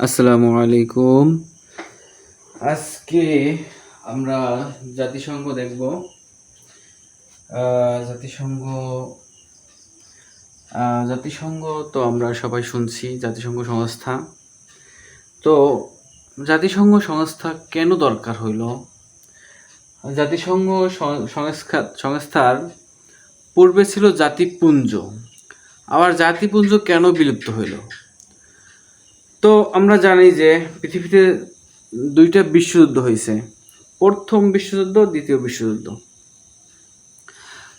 আসসালামু আলাইকুম। আজকে আমরা জাতিসংঘ দেখব। জাতিসংঘ জাতিসংঘ তো আমরা সবাই শুনছি, জাতিসংঘ সংস্থা। তো জাতিসংঘ সংস্থা কেন দরকার হইল? জাতিসংঘ সংস্থার পূর্বে ছিল জাতিপুঞ্জ। আবার জাতিপুঞ্জ কেন বিলুপ্ত হইল? তো আমরা জানি যে পৃথিবীতে দুইটা বিশ্বযুদ্ধ হয়েছে, প্রথম বিশ্বযুদ্ধ, দ্বিতীয় বিশ্বযুদ্ধ।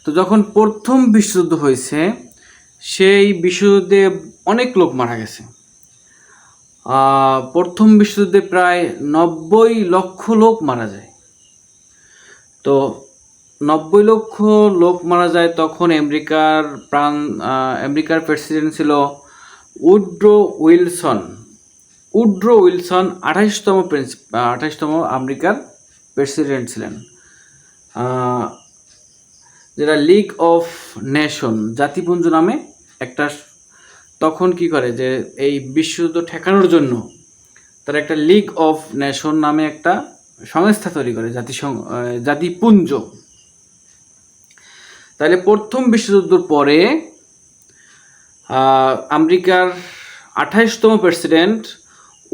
তো যখন প্রথম বিশ্বযুদ্ধ হয়েছে, সেই বিশ্বযুদ্ধে অনেক লোক মারা গেছে। প্রথম বিশ্বযুদ্ধে প্রায় 90 লক্ষ লোক মারা যায়। তো 90 লক্ষ লোক মারা যায় তখন আমেরিকার প্রেসিডেন্ট ছিল উড্রো উইলসন। 28তম আমেরিকার প্রেসিডেন্ট ছিলেন। যেটা লিগ অফ নেশন, জাতিপুঞ্জ নামে একটা, তখন কি করে যে এই বিশ্বযুদ্ধ ঠেকানোর জন্য তারা একটা লিগ অফ নেশন নামে একটা সংস্থা তৈরি করে, জাতিপুঞ্জ। তাহলে প্রথম বিশ্বযুদ্ধের পরে আমেরিকার 28তম president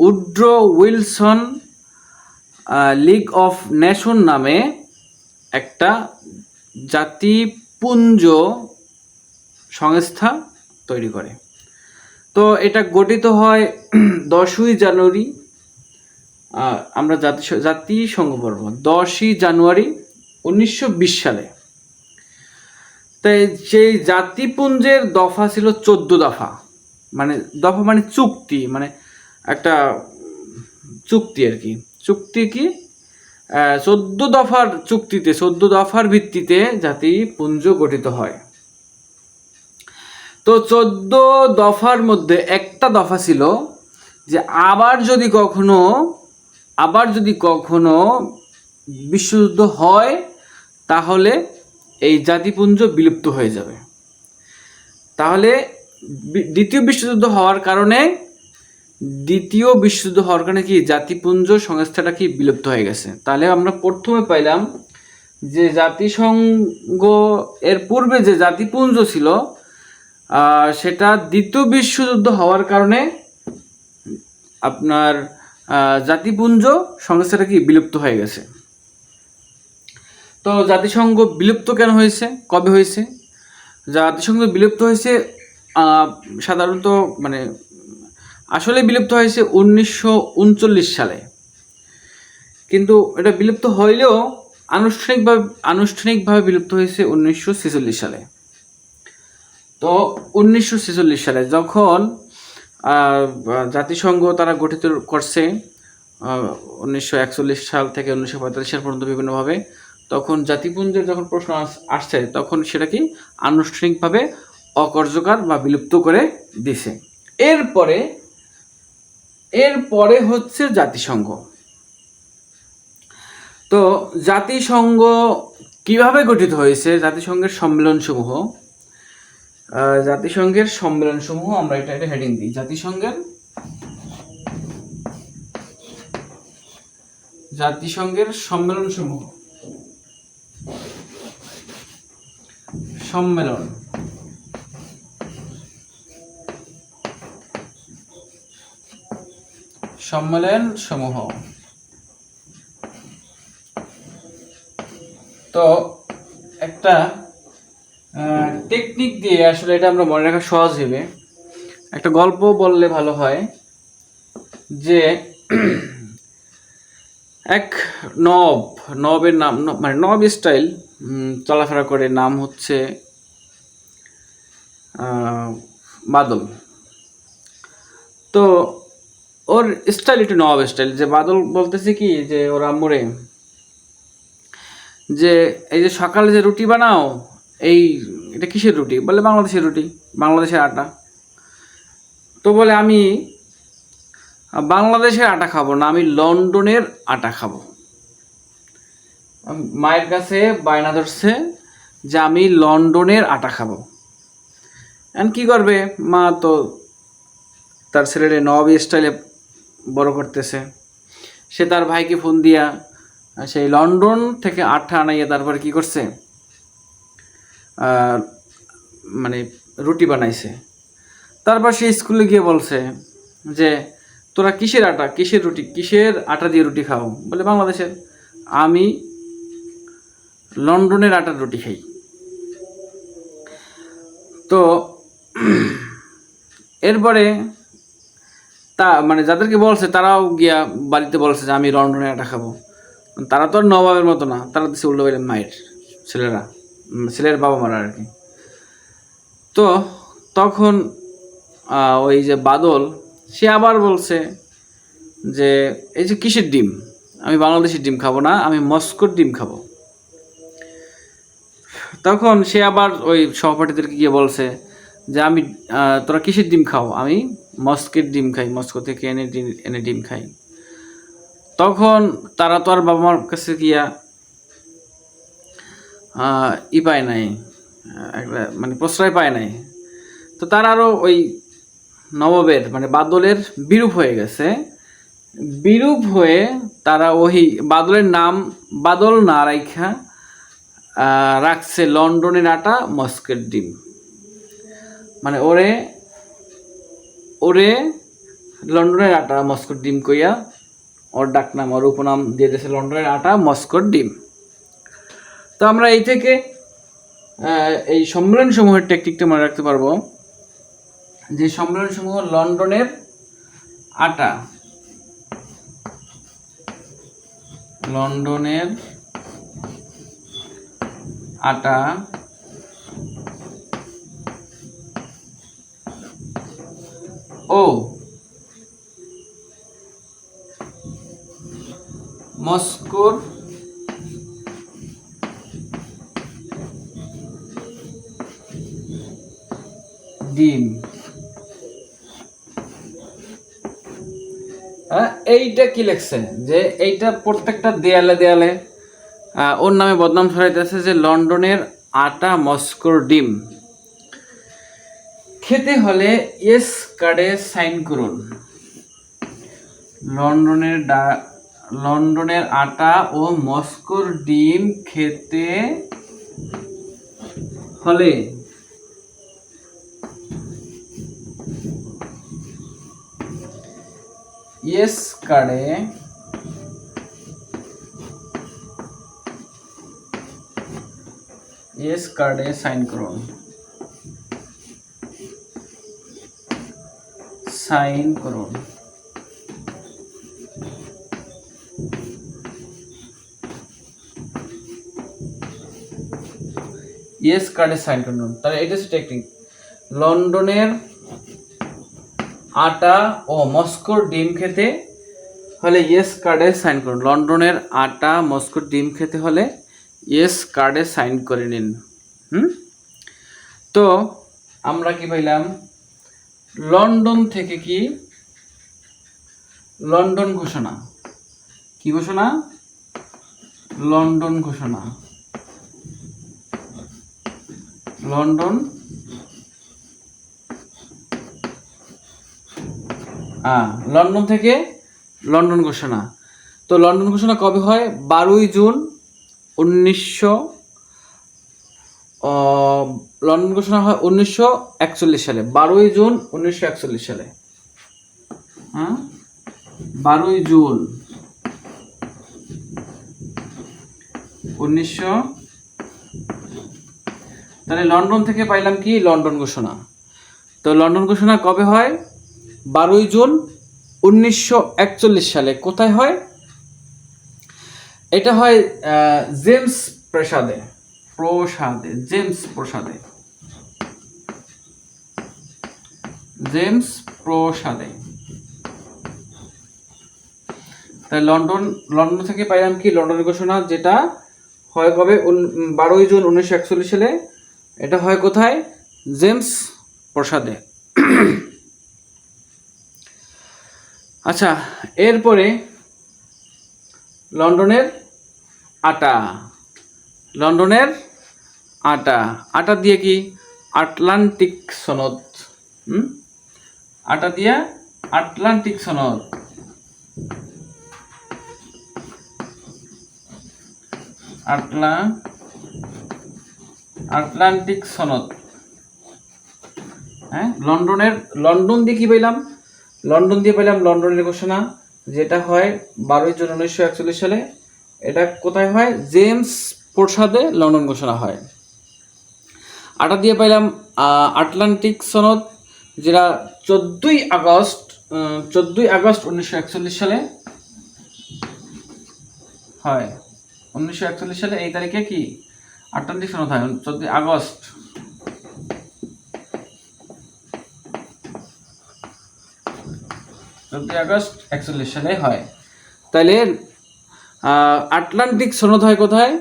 Woodrow Wilson league of nation নামে একটা জাতিপুঞ্জ সংস্থা তৈরি করে। তো এটা গঠিত হয় 10ই জানুয়ারি, আমরা জাতিসংঘ পর্ব 10ই জানুয়ারি 1920 সালে। তাই সেই জাতিপুঞ্জের দফা ছিল 14 দফা। দফা মানে চুক্তি, মানে একটা চুক্তি আর কি। চুক্তি কি 14 দফার চুক্তিতে, 14 দফার ভিত্তিতে জাতিপুঞ্জ গঠিত হয়। তো 14 দফার মধ্যে একটা দফা ছিল যে আবার যদি কখনো বিশ্বযুদ্ধ হয় তাহলে এই জাতিপুঞ্জ বিলুপ্ত হয়ে যাবে। তাহলে দ্বিতীয় বিশ্বযুদ্ধ হওয়ার কারণে কি জাতিপুঞ্জ সংস্থাটা কি বিলুপ্ত হয়ে গেছে। তাহলে আমরা প্রথমে পাইলাম যে জাতিসংঘ এর পূর্বে যে জাতিপুঞ্জ ছিল সেটা দ্বিতীয় বিশ্বযুদ্ধ হওয়ার কারণে আপনার জাতিপুঞ্জ সংস্থাটা কি বিলুপ্ত হয়ে গেছে। তো জাতিসংঘ বিলুপ্ত কেন হয়েছে, কবে হয়েছে? জাতিসংঘ বিলুপ্ত হয়েছে সাধারণত আসলে বিলুপ্ত হয়েছে 1939 সালে, কিন্তু এটা বিলুপ্ত হইলেও আনুষ্ঠানিকভাবে বিলুপ্ত হয়েছে 1946 সালে। তো 1946 সালে যখন জাতিসংঘ তারা গঠিত করছে 1941 সাল থেকে 1945 সাল পর্যন্ত বিভিন্নভাবে, তখন জাতিপুঞ্জের যখন প্রশ্ন আসছে তখন সেটা কি আনুষ্ঠানিকভাবে অকার্যকর বা বিলুপ্ত করে দিছে। এরপরে হচ্ছে জাতিসংঘ। তো জাতিসংঘ কিভাবে গঠিত হয়েছে? জাতিসংঘের সম্মেলনসমূহ আমরা এটা হেডিং দিই, জাতিসংঘের সম্মেলনসমূহ। তো একটা টেকনিক দিয়ে আসলে এটা আমরা মনে রাখা সহজ হবে। একটা গল্প বললে ভালো হয় যে এক নবের নাম, নব স্টাইল চলাফেরা করে, নাম হচ্ছে বাদল। তো ওর স্টাইল একটু নব স্টাইল, যে বাদল বলতেছে কি যে ওর আম্মুরে যে এই যে সকালে যে রুটি বানাও, এটা কিসের রুটি? বলে বাংলাদেশের রুটি, বাংলাদেশের আটা। তো বলে আমি বাংলাদেশের আটা খাবো না, আমি লন্ডনের আটা খাবো। মায়ের কাছে বায়না ধরছে যে আমি লন্ডনের আটা খাবো। এখন কি করবে মা? তো তার ছেলেরে নব স্টাইলে বড় করতেছে। সে তার ভাইকে ফোন দিয়া সেই লন্ডন থেকে আঠা আনাইয়া তারপরে কি করছে, মানে রুটি বানাইছে। তারপর সে স্কুলে গিয়ে বলছে যে তোরা কিসের আটা, কিসের রুটি, কিসের আটা দিয়ে রুটি খাও? বলে বাংলাদেশের। আমি লন্ডনের আটার রুটি খাই। তো এরপরে মানে যাদেরকে বলছে তারাও গিয়া বাড়িতে বলছে যে আমি লন্ডনের আটা খাবো। তারা তো আর নবাবের মতো না, তারা দিচ্ছে উল্টো বেলে মায়ের ছেলের বাবা মারা আর কি। তো তখন ওই যে বাদল সে আবার বলছে যে এই যে কিসের ডিম, আমি বাংলাদেশের ডিম খাবো না, আমি মস্কোর ডিম খাবো। তখন সে আবার ওই সহপাঠীদেরকে গিয়ে বলছে যে আমি তোরা কিসের ডিম খাও? আমি মস্কের ডিম খাই, মস্কো থেকে এনে ডিম খাই। তখন তারা তো আর বাবা মার কাছে গিয়া পায় নাই, একটা মানে প্রশ্রয় পায় নাই। তো তারা আরও ওই নবাবের মানে বাদলের বিরূপ হয়ে গেছে। বিরূপ হয়ে তারা ওই বাদলের নাম বাদল না রাইখা রাখছে লন্ডনের আটা মস্কের ডিম। মানে ওরে ওরে লন্ডনের আটা মস্কোর ডিম কইয়া ওর ডাকনাম, ওর উপনাম দিয়ে দিয়েছে লন্ডনের আটা মস্কোর ডিম। তো আমরা এই থেকে এই সম্মেলন সমূহের টেকনিকটা মনে রাখতে পারবো যে সম্মেলন সমূহ লন্ডনের আটা, লন্ডনের আটা ও মস্কোর ডিম। এইটা কি লেখছে যে এইটা প্রত্যেকটা দেয়ালে দেয়ালে ওর নামে বদনাম ছড়াইতেছে যে লন্ডনের আটা মস্কোর ডিম খেতে হলে ইয়েস কার্ডে সাইন করুন। লন্ডনের আটা ও মস্কোর ডিম খেতে হলে ইয়েস কার্ডে সাইন করুন। ইয়েস কার্ডে সাইন করুন। তাহলে এটা হচ্ছে টেকনিক। লন্ডনের আটা ও মস্কোর ডিম খেতে হলে ইয়েস কার্ডে সাইন করুন। লন্ডনের আটা মস্কোর ডিম খেতে হলে ইয়েস কার্ডে সাইন করে নিন। তো আমরা কি পাইলাম? লন্ডন থেকে কি লন্ডন ঘোষণা, কি ঘোষণা? লন্ডন ঘোষণা। লন্ডন লন্ডন থেকে লন্ডন ঘোষণা। তো লন্ডন ঘোষণা কবে হয়? 12ই জুন 1900। লন্ডন ঘোষণা হয় 1941 সালে, 12ই জুন 1941 সালে। 12ই জুন 1900। তাহলে লন্ডন থেকে পাইলাম কি? লন্ডন ঘোষণা। তো লন্ডন ঘোষণা কবে হয়? 12ই জুন 1941 সালে। কোথায় হয়? এটা হয় জেমস প্রাসাদে। জেমস প্রাসাদে। তাই লন্ডন থেকে পাইলাম কি? লন্ডন ঘোষণা, যেটা হয় কবে? 12ই জুন 1941 সালে। এটা হয় কোথায়? জেমস প্রাসাদে। আচ্ছা, এরপরে লন্ডনের আটা দিয়ে কি? আটলান্টিক সনদ। আটা দিয়ে আটলান্টিক সনদ। আটলান্টিক সনদ। হ্যাঁ, লন্ডন দিয়ে কি পেলাম? লন্ডনের ঘোষণা, যেটা হয় 12 জুন 1941 সালে। এটা কোথায় হয়? জেমস প্রাসাদে লন্ডন ঘোষণা হয়। আটা দিয়ে পাইলাম আটলান্টিক সনদ, যেটা 14ই আগস্ট 1941 সালে হয়। 1941 সালে এই তারিখে কি আটলান্টিক সনদ হয়? 14ই আগস্ট। 41 সালে হয়। তাহলে আটলান্টিক সনদ হয় কোথায়,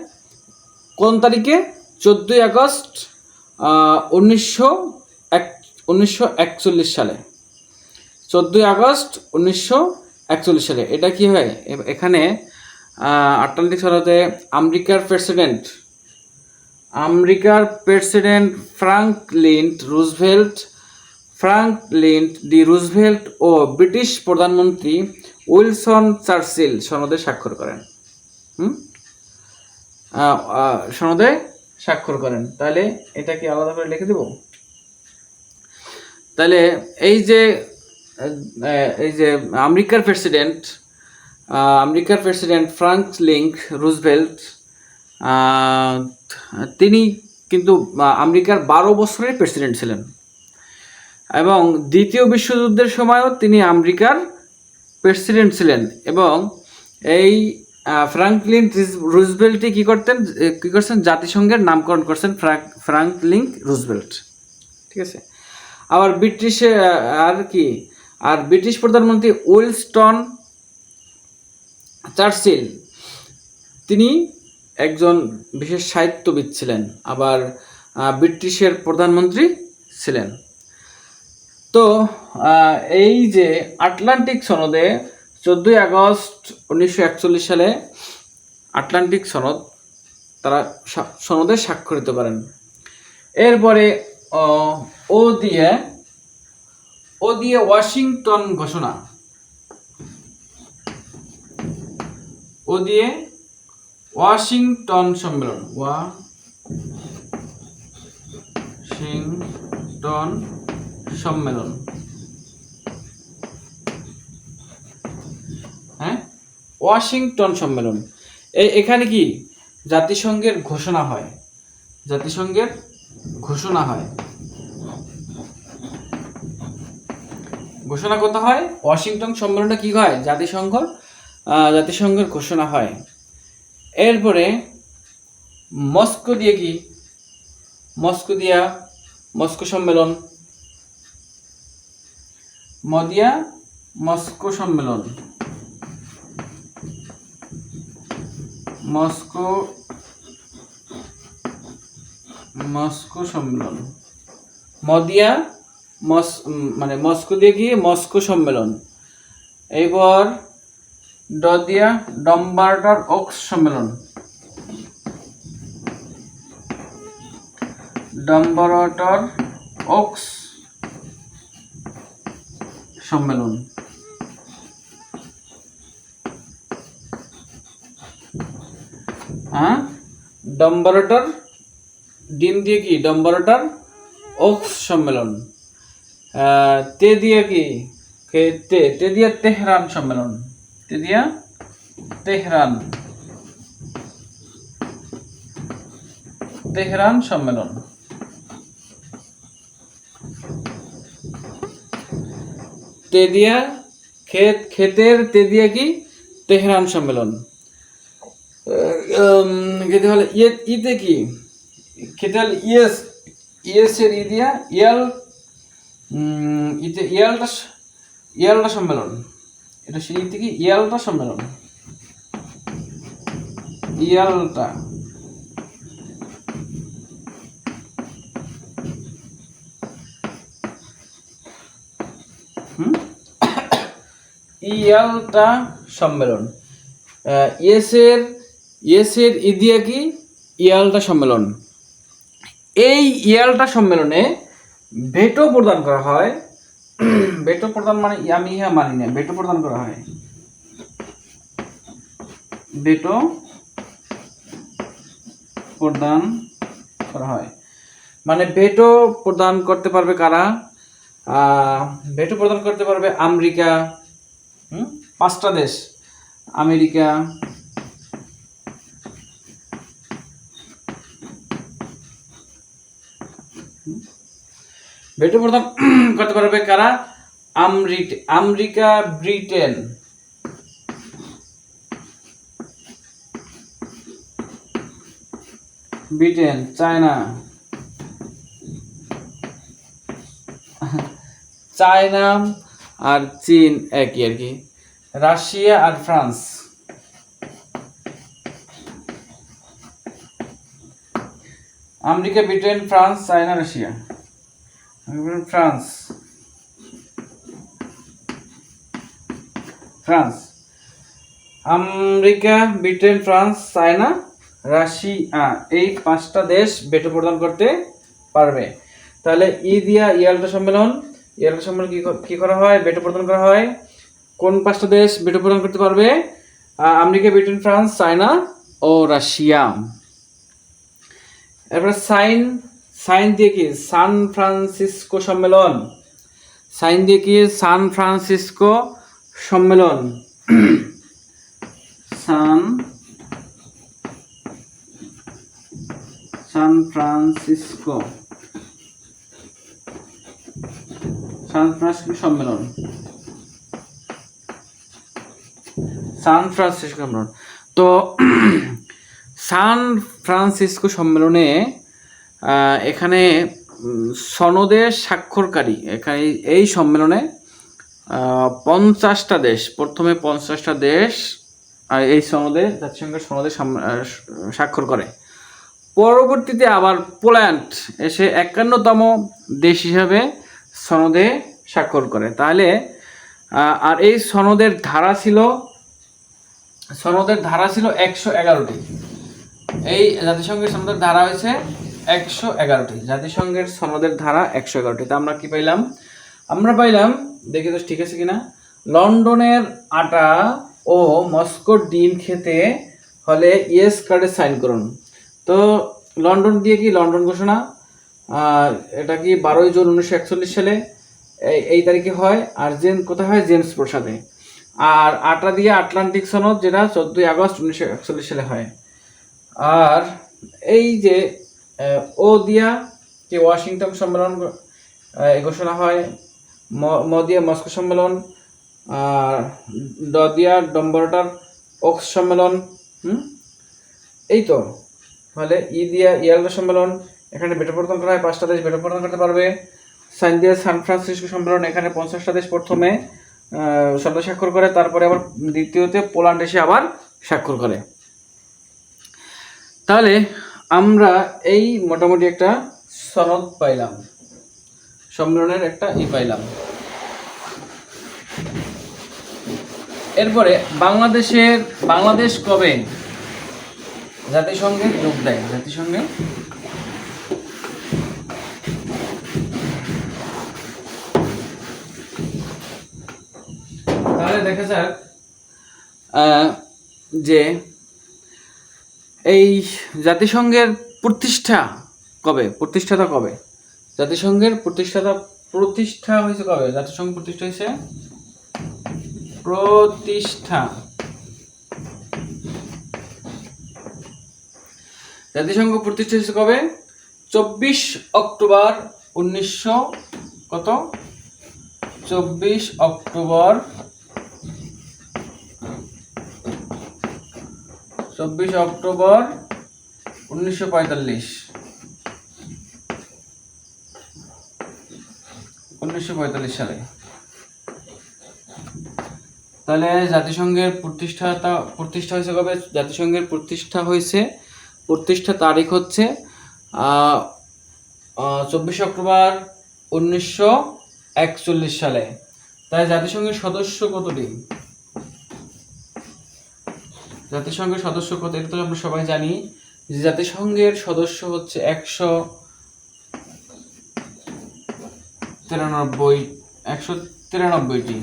কোন তারিখে? 14ই আগস্ট 1941 সালে। 14ই আগস্ট 1941 সালে। এটা কি হয় এখানে? আটলান্টিক সনদে আমেরিকার প্রেসিডেন্ট ফ্রাঙ্কলিন ডি রুজভেল্ট ও ব্রিটিশ প্রধানমন্ত্রী উইলসন চার্চিল সনদে স্বাক্ষর করেন। সনদে স্বাক্ষর করেন। তাহলে এটা কি আলাদা করে লিখে দেব? তাহলে এই যে আমেরিকার প্রেসিডেন্ট ফ্রাঙ্কলিন রুজভেল্ট, তিনি কিন্তু আমেরিকার 12 বছরের প্রেসিডেন্ট ছিলেন, এবং দ্বিতীয় বিশ্বযুদ্ধের সময়ও তিনি আমেরিকার প্রেসিডেন্ট ছিলেন। এবং এই ফ্রাঙ্কলিন রুজভেল্টই কি করছেন? জাতিসংঘের নামকরণ করছেন ফ্রাঙ্কলিন রুজভেল্ট। ঠিক আছে। আবার ব্রিটিশ প্রধানমন্ত্রী উইলস্টন চার্চিল, তিনি একজন বিশেষ সাহিত্যবিদ ছিলেন, আবার ব্রিটিশের প্রধানমন্ত্রী ছিলেন। তো এই যে আটলান্টিক সনদে 14ই আগস্ট 1941 সালে আটলান্টিক সনদ তারা সনদে স্বাক্ষরিত করেন। এরপরে ও দিয়ে ওয়াশিংটন ঘোষণা, ওয়াশিংটন সম্মেলন, হ্যাঁ, ওয়াশিংটন সম্মেলন। এখানে কি জাতিসংঘের ঘোষণা হয়। ঘোষণা করতে হয়। ওয়াশিংটন সম্মেলনটা কি হয়? জাতিসংঘের ঘোষণা হয়। এরপরে মস্কো সম্মেলন, মস্কো সম্মেলন, মস্কো সম্মেলন। এবার ডম্বার্টার ওক্স সম্মেলন, ডম্বারটার ডিম দিয়ে কি ডম্বারটার ওক্স সম্মেলন। তে দিয়ে তেহরান সম্মেলন, তেহরান সম্মেলন। ক্ষেতের তে দিয়ে কি তেহরান সম্মেলন। খেতে হলে ইতে কি খেতে হলে ইয়েস এর দিয়া ইয়ালটা সম্মেলন। এটা ইতে কি ইয়ালটা সম্মেলন, ইয়ালটা। ইয়ালটা সম্মেলন। ইয়েসের ইদিয়া কি ইয়ালটা সম্মেলন। এই ইয়ালটা সম্মেলনে ভেটো প্রদান করা হয়। ভেটো প্রদান মানে আমি ইহা মানি না, ভেটো প্রদান করা হয়। ভেটো প্রদান করা হয়। মানে ভেটো প্রদান করতে পারবে কারা? ভেটো প্রদান করতে পারবে আমেরিকা, 5টা দেশ, আমেরিকা, ভেটো প্রদান করতে পারবে কারা? আমেরিকা, ব্রিটেন, চায়না, আর চীন একই আর কি, রাশিয়া আর France. America, Britain, France, China, Russia, France, America, Britain, France, China, Russia, এই 5টা দেশ ভেটো প্রদান করতে পারবে। তাহলে ইয়াল্টা সম্মেলন কি করা হয়? ভেটো প্রদান করা হয়। কোন 5টা দেশ ভেটো প্রদান করতে পারবে? আমেরিকা, ব্রিটেন, ফ্রান্স, চায়না ও রাশিয়া। এরপরে সাইন দিয়ে কি? সান ফ্রান্সিসকো সম্মেলন। সাইন দিয়ে কি? সান ফ্রান্সিসকো সম্মেলন। সান ফ্রান্সিসকো সম্মেলন। তো সান ফ্রান্সিসকো সম্মেলনে এখানে সনদে স্বাক্ষরকারী, এখানে এই সম্মেলনে 50টা দেশ, প্রথমে 50টা দেশ এই জাতিসংঘের সনদে স্বাক্ষর করে। পরবর্তীতে আবার পোল্যান্ড এসে 51তম দেশ হিসাবে সনদে স্বাক্ষর করে। তাহলে আর এই সনদের ধারা ছিল 111টি। এই জাতিসংঘের সনদের ধারা হয়েছে 111টি। জাতিসংঘের সনদের ধারা 111টি। তা আমরা কি পাইলাম? আমরা পাইলাম, দেখি তো ঠিক আছে কিনা, লন্ডনের আটা ও মস্কোর ডিম খেতে হলে ইয়েস কার্ডে সাইন করুন। তো লন্ডন দিয়ে কি? লন্ডন ঘোষণা, এটা কি 12 জুন 1941 সালে এই তারিখে হয়। আর কোথায় হয়? জেমস প্রাসাদে। আর আটা দিয়ে আটলান্টিক সনদ, যেটা 14 আগস্ট 1941 সালে হয়। আর এই যে ও দিয়া কি? ওয়াশিংটন সম্মেলন ঘোষণা হয়। ম দিয়ে মস্কো সম্মেলন, আর ড দিয়া ডম্বরটার ওক্স সম্মেলন। এই তো। তাহলে দিয়া ইয়াল্টা সম্মেলন, এখানে ভেটো প্রদান করা হয়, 5টা দেশ ভেটো প্রদান করতে পারবে। সাইন দিয়ে সান ফ্রান্সিসকো সম্মেলন, এখানে 50টা দেশ প্রথমে সনদে স্বাক্ষর করে, তারপরে আবার দ্বিতীয়তে পোল্যান্ড এসে আবার স্বাক্ষর করে। তাহলে আমরা এই মোটামুটি একটা সনদ পাইলাম, সম্মেলনের একটা পাইলাম। এরপরে বাংলাদেশ কবে জাতিসংঘে যোগ দেয়? জাতিসংঘে তাহলে দেখা যাক যে এই জাতিসংঘের প্রতিষ্ঠাতা কবে? জাতিসংঘের প্রতিষ্ঠা হয়েছে কবে? জাতিসংঘ প্রতিষ্ঠা হয়েছে জাতিসংঘ প্রতিষ্ঠা হয়েছে কবে? 24 অক্টোবর 1945 সালে। তাহলে জাতিসংঘের প্রতিষ্ঠা হয়েছে কবে? জাতিসংঘের প্রতিষ্ঠা তারিখ হচ্ছে 24 অক্টোবর 1941 সালে। তাই জাতিসংঘের সদস্য কতটি? জাতিসংঘের সদস্য কত? এটা তো আমরা সবাই জানি যে জাতিসংঘের সদস্য হচ্ছে 193টি,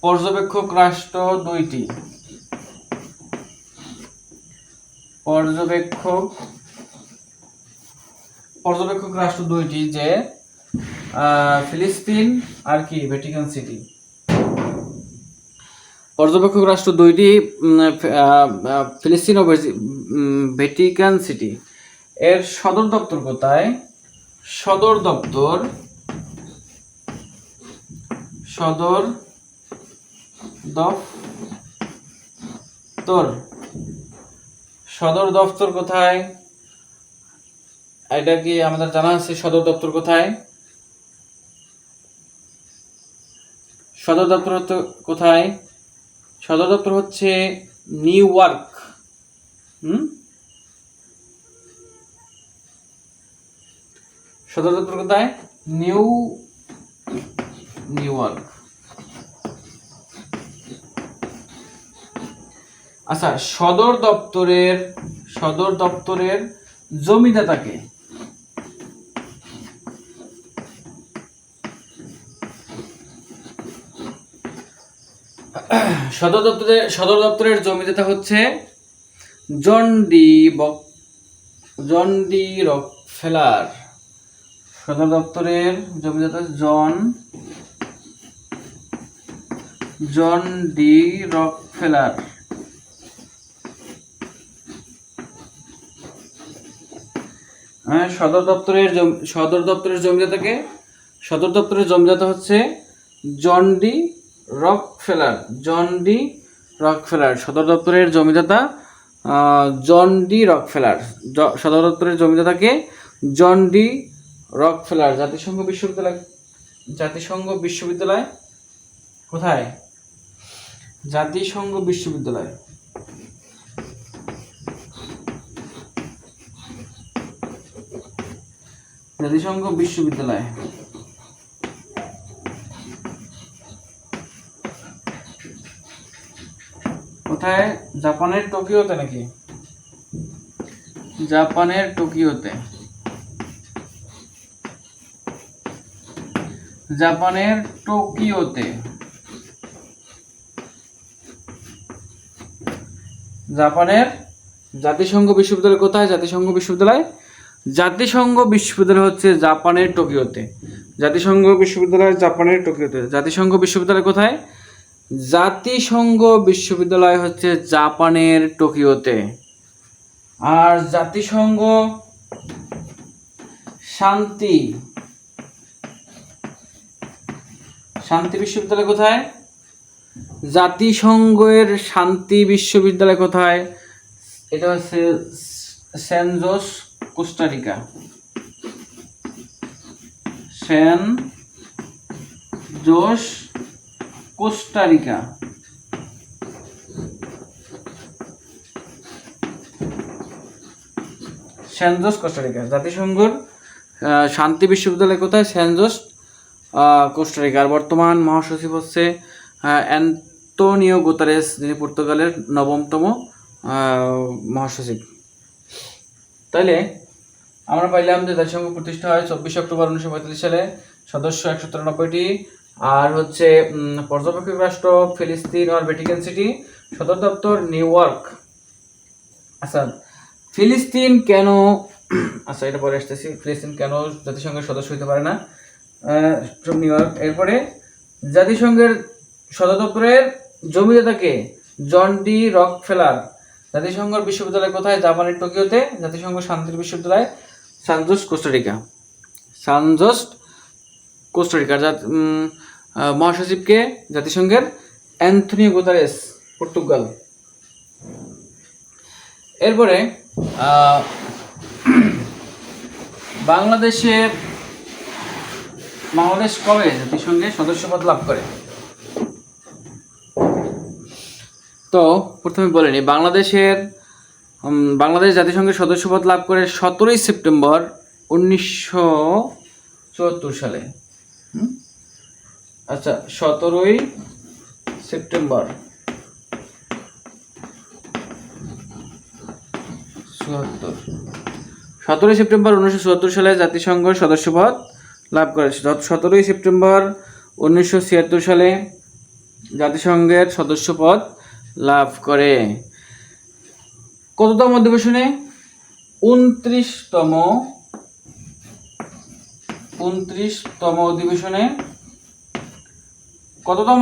পর্যবেক্ষক রাষ্ট্র 2টি। পর্যবেক্ষক রাষ্ট্র দুইটি, যে ফিলিস্তিন আর কি ভ্যাটিকান সিটি। পর্যবেক্ষক রাষ্ট্র দুইটি ফিলিস্তিন ও ভ্যাটিকান সিটি। এর সদর দপ্তর কোথায়? সদর দপ্তর কোথায়? এটা কি আমাদের জানা আছে সদর দপ্তর কোথায়? সদর দপ্তর হচ্ছে নিউ ইয়র্ক। সদর দপ্তর কোথায়? New York. আচ্ছা, সদর দপ্তরের জমিদাতাকে? সদর দপ্তরের জমিদাতা হচ্ছে জন ডি রকফেলার। সদর দপ্তরের জমিদাতা জন ডি রকফেলার। সদর দপ্তরের জমিদাতাকে? সদর দপ্তরের জমিদাতা হচ্ছে জন ডি রকফেলার। সদর দপ্তরের জমিদাতা জন ডি রকফেলার। সদর দপ্তরের জমিদাতাকে জন ডি রকফেলার। জাতিসংঘ বিশ্ববিদ্যালয় কোথায়? জাতিসংঘ বিশ্ববিদ্যালয়। কোথায়? জাপানের টোকিওতে নাকি? জাপানের টোকিওতে। জাপানের জাতিসংঘ বিশ্ববিদ্যালয় কোথায়? জাতিসংঘ বিশ্ববিদ্যালয় হচ্ছে জাপানের টোকিওতে। জাতিসংঘ বিশ্ববিদ্যালয় কোথায়? জাতিসংঘ বিশ্ববিদ্যালয় হচ্ছে জাপানের টোকিওতে। আর জাতিসংঘ শান্তি বিশ্ববিদ্যালয় কোথায়? জাতিসংঘের শান্তি বিশ্ববিদ্যালয় কোথায়? এটা হচ্ছে স্যান জোস, কোস্টারিকা। জাতিসংঘের শান্তি বিশ্ববিদ্যালয় কোথায়? স্যান জোস, কোস্টারিকা। আর বর্তমান মহাসচিব হচ্ছে অ্যান্তোনিও গুতেরেস, যিনি পর্তুগালের ৯তম মহাসচিব। তাইলে আমরা পাইলাম যে জাতিসংঘ প্রতিষ্ঠা হয় ২৪ অক্টোবর ১৯৪৫ সালে, সদস্য ১৯৩টি, আর হচ্ছে পর্যবেক্ষক রাষ্ট্র ফিলিস্তিন আর ভ্যাটিকান সিটি, সদর দপ্তর নিউ ইয়র্ক। আচ্ছা, ফিলিস্তিন কেন, আচ্ছা এটা পরে আসতেছি, ফিলিস্তিন কেন জাতিসংঘের সদস্য হতে পারে না, নিউ ইয়র্ক। এরপরে জাতিসংঘের সদর দপ্তরের জমিদাতাকে? জন ডি রকফেলার। জাতিসংঘ বিশ্ববিদ্যালয় কোথায়? জাপানের টোকিওতে। জাতিসংঘ শান্তির বিশ্ববিদ্যালয় সান জোস, কোস্টারিকা। মহাসচিবকে? জাতিসংঘের অ্যান্তোনিও গুতেরেস, পর্তুগাল। এরপরে বাংলাদেশ কবে জাতিসংঘে সদস্যপদ লাভ করে? তো প্রথমে বলে নিই, বাংলাদেশ জাতিসংঘের সদস্যপদ লাভ করে ১৭ই সেপ্টেম্বর ১৯৭৪ সালে। আচ্ছা, ১৭ই সেপ্টেম্বর ১৯৭৪ সালে জাতিসংঘ সদস্যপদ লাভ করে। ১৭ই সেপ্টেম্বর ১৯৭৬ সালে জাতিসংঘের সদস্যপদ লাভ করে। কততম অধিবেশনে? 29তম অধিবেশনে কততম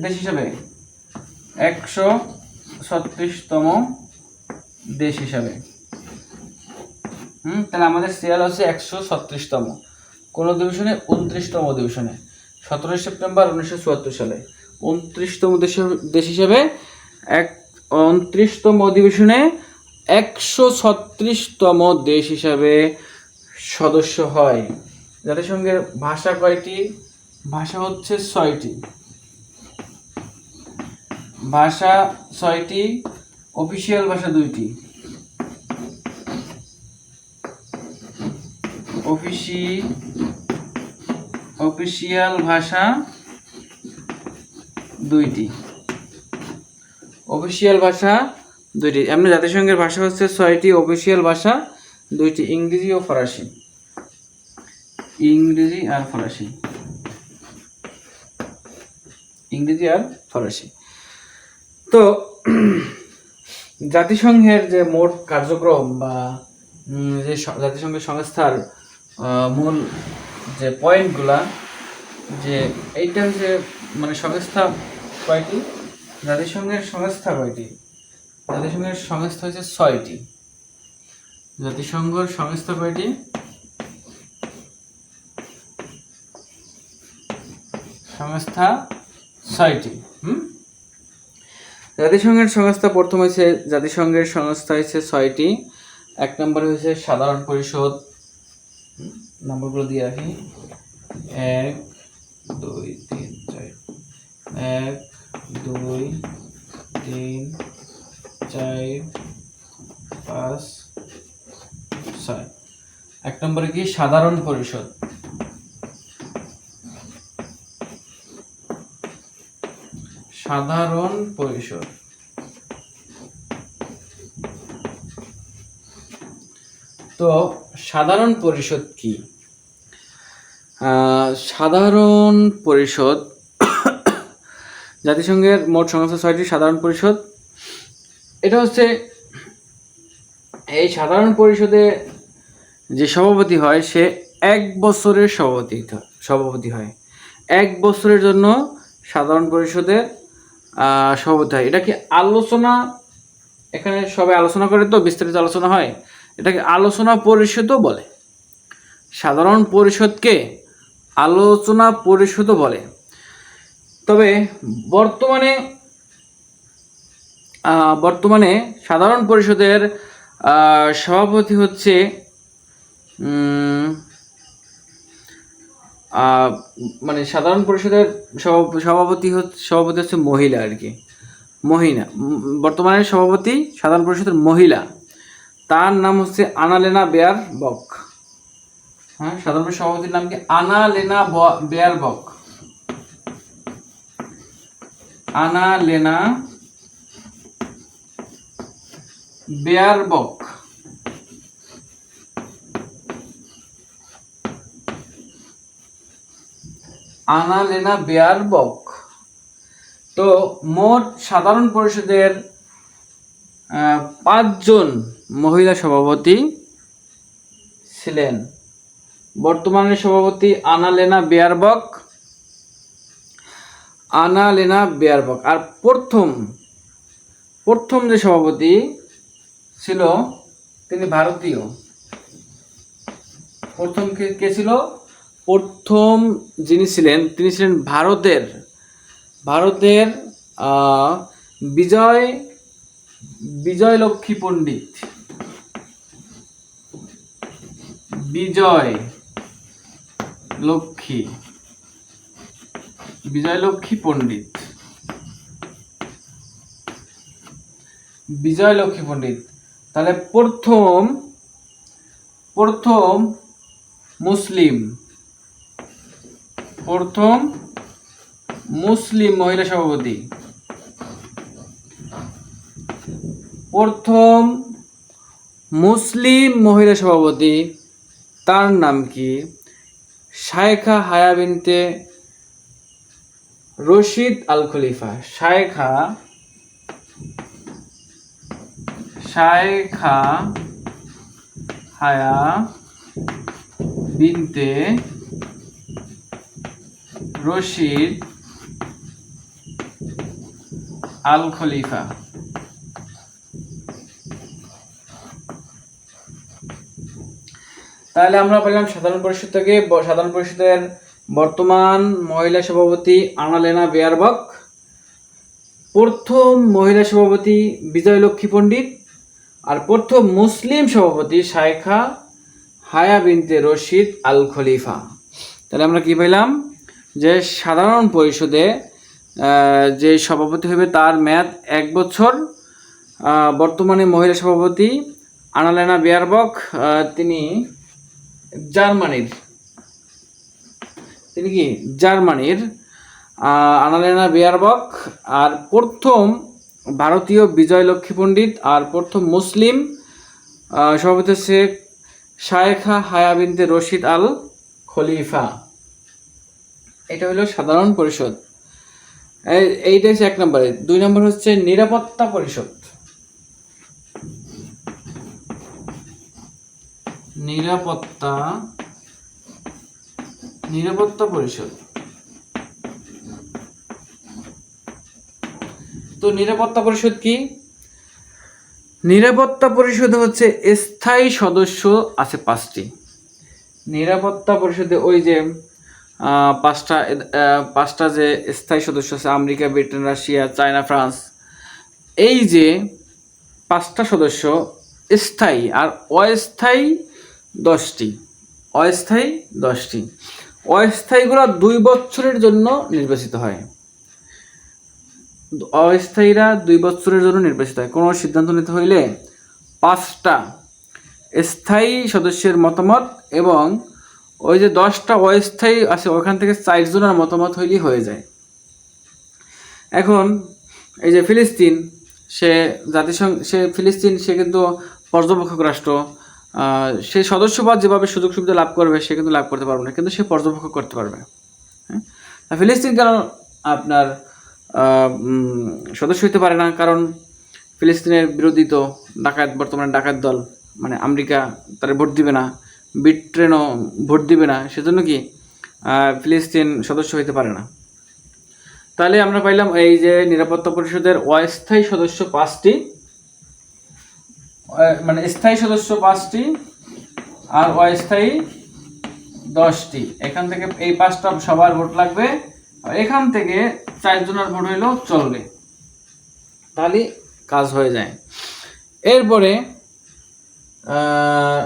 দেশ হিসাবে? 136তম দেশ হিসাবে। তাহলে আমাদের সিরিয়াল হচ্ছে 136তম। কোন অধিবেশনে? 29তম অধিবেশনে, 17 সেপ্টেম্বর 1974 সালে 29তম দেশ হিসাবে 29তম অধিবেশনে 136তম দেশ হিসাবে সদস্য হয়। জাতিসংঘের ভাষা কয়টি? ভাষা হচ্ছে 6টি। ভাষা 6টি, অফিসিয়াল ভাষা 2টি। অফিসিয়াল ভাষা 2টি। অফিসিয়াল ভাষা 2টি। এমনি জাতিসংঘের ভাষা হচ্ছে 6টি, অফিসিয়াল ভাষা 2টি, ইংরেজি ও ফরাসি। ইংরেজি আর ফরাসি। তো জাতিসংঘের যে মোট কার্যক্রম বা যে জাতিসংঘের সংস্থার মূল যে পয়েন্টগুলা, যে এইটা হচ্ছে মানে সংস্থা কয়টি? জাতিসংঘের সংস্থা কয়টি? জাতিসংঘের সংস্থা হচ্ছে 6টি। জাতিসংঘের সংস্থা কয়টি? সংস্থা 6টি। জাতিসংঘের সংস্থা প্রথম হয়েছে, জাতিসংঘের সংস্থা হয়েছে 6টি। 1 নম্বরে হয়েছে সাধারণ পরিষদ। নম্বরগুলো দিয়ে রাখি, 1 2 3 4, 1 2 3 4 5 6। 1 নম্বরে কি? সাধারণ পরিষদ। সাধারণ পরিষদ। তো সাধারণ পরিষদ কি? সাধারণ পরিষদ, জাতিসংঘের মোট সংস্থা 6টি, সাধারণ পরিষদ। এটা হচ্ছে এই সাধারণ পরিষদে যে সভাপতি হয় সে 1 বছরের সভাপতি হয়। 1 বছরের জন্য সাধারণ পরিষদের সভাপতি হয়। এটা কি আলোচনা, এখানে সবাই আলোচনা করে তো বিস্তারিত আলোচনা হয়, এটাকে আলোচনা পরিষদও বলে। সাধারণ পরিষদকে আলোচনা পরিষদও বলে। তবে বর্তমানে সাধারণ পরিষদের সভাপতি হচ্ছে মানে সাধারণ পরিষদের সভাপতি হচ্ছে মহিলা আর কি। বর্তমানে সভাপতি সাধারণ পরিষদের মহিলা, তার নাম হচ্ছে আনালেনা বেয়ারবক। সাধারণ পরিষদের সভাপতির নাম কি? আনালেনা বেয়ারবক। আনালেনা বেয়ারবক। আনালেনা বেয়ারবক। তো মোট সাধারণ পরিষদের 5 জন মহিলা সভাপতি ছিলেন। বর্তমানে সভাপতি আনালেনা বেয়ারবক। আর প্রথম যে সভাপতি ছিল তিনি ভারতীয়। প্রথম কে ছিল? প্রথম যিনি ছিলেন তিনি ছিলেন ভারতের বিজয়লক্ষ্মী পণ্ডিত। বিজয়লক্ষ্মী পণ্ডিত। তাহলে প্রথম মুসলিম মহিলা সভাপতি। প্রথম মুসলিম মহিলা সভাপতি, তার নাম কি? শায়েখা হায়া বিনতে রশিদ আল খলিফা। শায়খা হায়া বিনতে রশিদ আল খলিফা। তাহলে আমরা পেলাম সাধারণ পরিষদ থেকে সাধারণ পরিষদের বর্তমান মহিলা সভাপতি আনালেনা বেয়ারবক, প্রথম মহিলা সভাপতি বিজয়লক্ষ্মী পণ্ডিত, আর প্রথম মুসলিম সভাপতি শায়খা হায়া বিনতে রশিদ আল খলিফা। তাহলে আমরা কি পেলাম যে সাধারণ পরিষদে যে সভাপতি হবে তার মেয়াদ 1 বছর। বর্তমানে মহিলা সভাপতি আনালেনা বেয়ারবক, তিনি জার্মানির আনালেনা বেয়ারবক। আর প্রথম ভারতীয় বিজয়লক্ষ্মী পণ্ডিত, আর প্রথম মুসলিম সভাপতি হচ্ছে শায়খা হায়া বিনতে রশিদ আল খলিফা। এটা হলো সাধারণ পরিষদ। এইটা হচ্ছে 1 নম্বরে। 2 নম্বর হচ্ছে নিরাপত্তা পরিষদ। নিরাপত্তা পরিষদ। তো নিরাপত্তা পরিষদ কি? নিরাপত্তা পরিষদে হচ্ছে স্থায়ী সদস্য আছে 5টি। নিরাপত্তা পরিষদে ওই যে পাঁচটা যে স্থায়ী সদস্য আছে, America, Britain, Russia, China, France, এই যে 5টা সদস্য স্থায়ী, আর অস্থায়ী 10টি। অস্থায়ীগুলো 2 বছরের জন্য নির্বাচিত হয়। অস্থায়ীরা 2 বছরের জন্য নির্বাচিত হয়। কোনো সিদ্ধান্ত নিতে হইলে 5টা স্থায়ী সদস্যের মতামত এবং ওই যে 10টা অস্থায়ী আছে ওখান থেকে 4 জনের মতামত হইলেই হয়ে যায়। এখন এই যে ফিলিস্তিন, সে কিন্তু পর্যবেক্ষক রাষ্ট্র। সে সদস্যপদ যেভাবে সুযোগ সুবিধা লাভ করবে সে কিন্তু লাভ করতে পারবে না, কিন্তু সে পর্যবেক্ষক করতে পারবে। হ্যাঁ, ফিলিস্তিন কেন আপনার সদস্য হতে পারে না? কারণ ফিলিস্তিনের বিরোধী তো বর্তমানে ডাকাত দল, মানে আমেরিকা তারা ভোট দিবে না, ব্রিটেনও ভোট দিবে না, সেজন্য কি ফিলিস্তিন সদস্য হতে পারে না। তাহলে আমরা পাইলাম এই যে নিরাপত্তা পরিষদের অস্থায়ী সদস্য 5টি, মানে স্থায়ী সদস্য 5টি আর অস্থায়ী 10টি। এখান থেকে এই 5টা সবার ভোট লাগবে, এখান থেকে 4 জনের ভোট হইলেও চলবে, তাহলে কাজ হয়ে যায়। এরপরে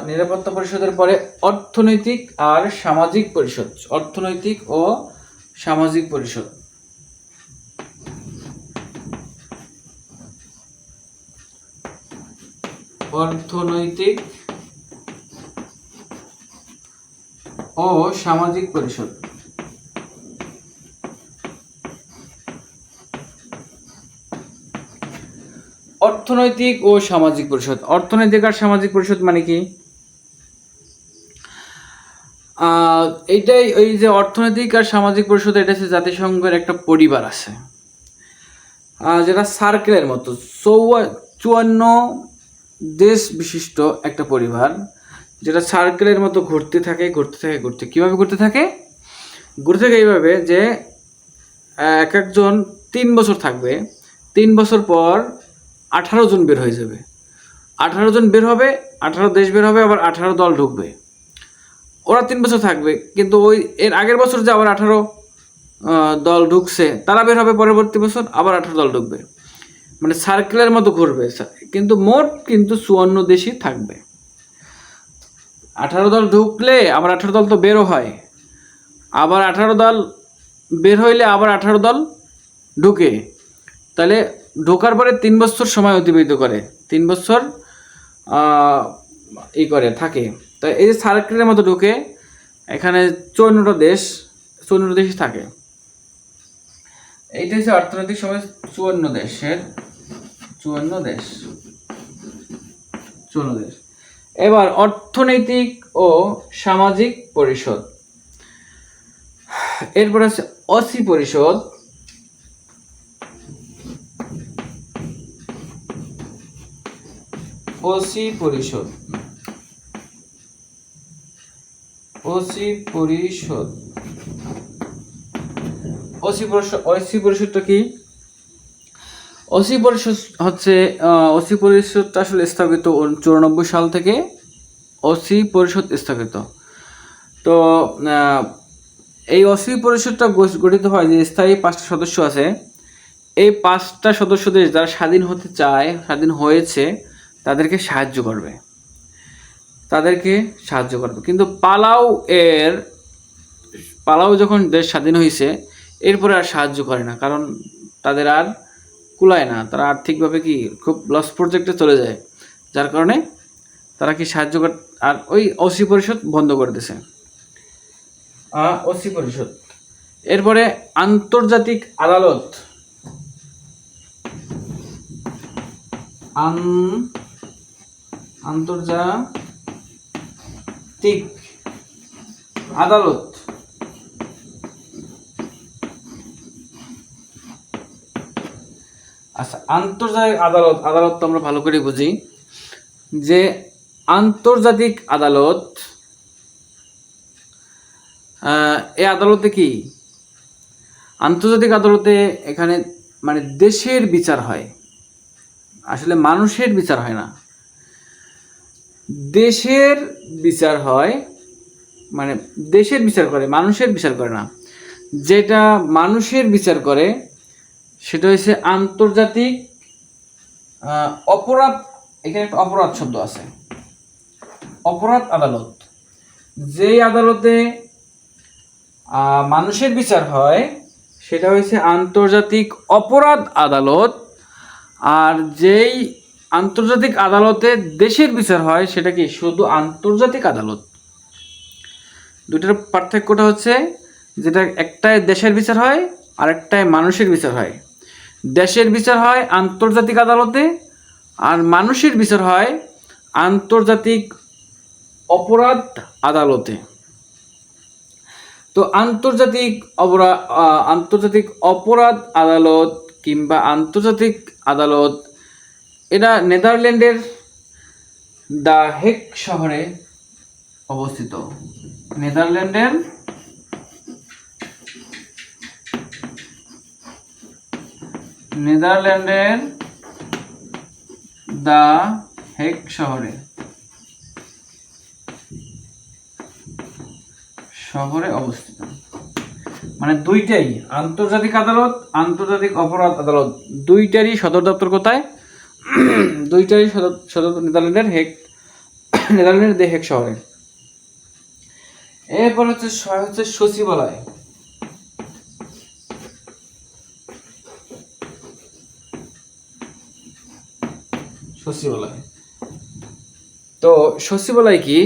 নিরাপত্তা পরিষদের পরে অর্থনৈতিক আর সামাজিক পরিষদ। অর্থনৈতিক ও সামাজিক পরিষদ। অর্থনৈতিক ও সামাজিক পরিষদ। অর্থনৈতিক ও সামাজিক পরিষদ। অর্থনৈতিক আর সামাজিক পরিষদ মানে কি? এইটাই ওই যে অর্থনৈতিক আর সামাজিক পরিষদ, এটা হচ্ছে জাতিসংঘের একটা পরিবার আছে, যেটা সার্কেলের মতো 54 দেশ বিশিষ্ট একটা পরিবার, যেটা সার্কেলের মতো ঘুরতে থাকে। কিভাবে ঘুরতে থাকে এইভাবে যে এক একজন 3 বছর থাকবে, 3 বছর পর 18 জন বের হয়ে যাবে। 18 জন বের হবে, 18 দেশ বের হবে, আবার 18 দল ঢুকবে। ওরা 3 বছর থাকবে, কিন্তু ওই এর আগের বছর যে আবার 18 দল ঢুকছে তারা বের হবে, পরবর্তী বছর আবার 18 দল ঢুকবে, মানে সার্কেলের মতো ঘুরবে। কিন্তু মোট 54 দেশই থাকবে। 18 দল ঢুকলে আবার 18 দল তো বেরো হয়, আবার 18 দল বের হইলে আবার 18 দল ঢুকে। তাহলে ঢোকার পরে 3 বছর সময় অতিবাহিত করে, 3 বছর থাকে। তো এই যে সার্কেলের মতো ঢুকে, এখানে 54 দেশই থাকে। এইটা হচ্ছে অর্থনৈতিক সময় 54 দেশ। এবার অর্থনৈতিক ও সামাজিক পরিষদ। এরপর আছে অসি পরিষদ। ওসি পরিষদ। ওসি পরিষদ, ওসি পরিষদটা কি? ওসি পরিষদ হচ্ছে ওসি পরিষদটা আসলে স্থাপিত 94 সাল থেকে ওসি পরিষদ স্থাপিত। তো এই ওসি পরিষদটা গঠিত হয় যে স্থায়ী 5টা সদস্য আছে। এই 5টা সদস্যদের যারা স্বাধীন হতে চায়, স্বাধীন হয়েছে, তাদেরকে সাহায্য করবে, কিন্তু পালাও যখন দেশ স্বাধীন হয়েছে এরপরে আর সাহায্য করে না, কারণ তাদের আর কুলায় না, তারা আর্থিকভাবে কি খুব লস প্রজেক্টে চলে যায়, যার কারণে তারা কি সাহায্য আর ওই ওসি পরিষদ বন্ধ করে দিয়েছে। ওসি পরিষদ। এরপরে আন্তর্জাতিক আদালত। আন্তর্জাতিক আদালত। আচ্ছা, আন্তর্জাতিক আদালত তো আমরা ভালো করে বুঝি যে আন্তর্জাতিক আদালত, এই আদালতে কি, আন্তর্জাতিক আদালতে এখানে মানে দেশের বিচার হয়, আসলে মানুষের বিচার হয় না, দেশের বিচার হয়, মানে দেশের বিচার করে, মানুষের বিচার করে না। যেটা মানুষের বিচার করে সেটা হচ্ছে আন্তর্জাতিক অপরাধ। এখানে একটা অপরাধ শব্দ আছে, অপরাধ আদালত। যেই আদালতে মানুষের বিচার হয় সেটা হচ্ছে আন্তর্জাতিক অপরাধ আদালত, আর যেই আন্তর্জাতিক আদালতে দেশের বিচার হয় সেটা কি শুধু আন্তর্জাতিক আদালত। দুটার পার্থক্যটা হচ্ছে যেটা একটায় দেশের বিচার হয় আর একটায় মানুষের বিচার হয়। দেশের বিচার হয় আন্তর্জাতিক আদালতে আর মানুষের বিচার হয় আন্তর্জাতিক অপরাধ আদালতে। তো আন্তর্জাতিক অপরাধ আদালত কিংবা আন্তর্জাতিক আদালত এটা নেদারল্যান্ডের দ্য হেগ শহরে অবস্থিত। নেদারল্যান্ডের দ্য হেগ শহরে অবস্থিত। মানে দুইটাই আন্তর্জাতিক আদালত, আন্তর্জাতিক অপরাধ আদালত, দুইটারই সদর দপ্তর কোথায়? দুইটারই সদর নেদারল্যান্ডের দ্য হেগ শহরে। এরপর হচ্ছে সচিবালয়। তো সচিবালয় কি?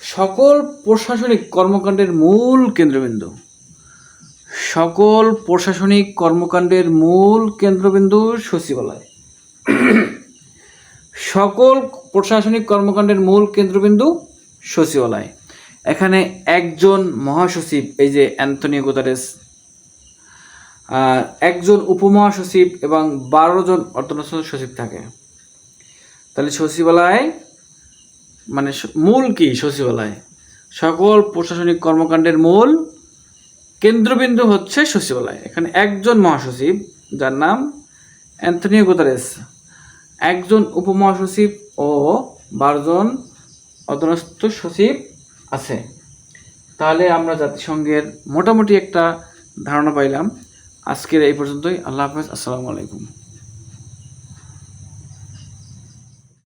সকল প্রশাসনিক কর্মকাণ্ডের মূল কেন্দ্রবিন্দু। সকল প্রশাসনিক কর্মকাণ্ডের মূল কেন্দ্রবিন্দু সচিবালয়। সকল প্রশাসনিক কর্মকাণ্ডের মূল কেন্দ্রবিন্দু সচিবালয়। এখানে একজন মহাসচিব, এই যে অ্যান্টনিও গুতেরেস, একজন উপমহাসচিব এবং 12 জন অর্থনৈতিক সচিব থাকে। তাহলে সচিবালয় মানে মূল কি? সচিবালয়। সকল প্রশাসনিক কর্মকাণ্ডের মূল কেন্দ্রবিন্দু হচ্ছে সচিবালয়। এখানে একজন মহাসচিব যার নাম অ্যান্টনিও গুতেরেস, একজন উপমহাসচিব ও 12 জন অধীনস্থ সচিব আছে। তাহলে আমরা জাতিসংঘের মোটামুটি একটা ধারণা পাইলাম। আজকের এই পর্যন্তই। আল্লাহ হাফেজ। আসসালামু আলাইকুম।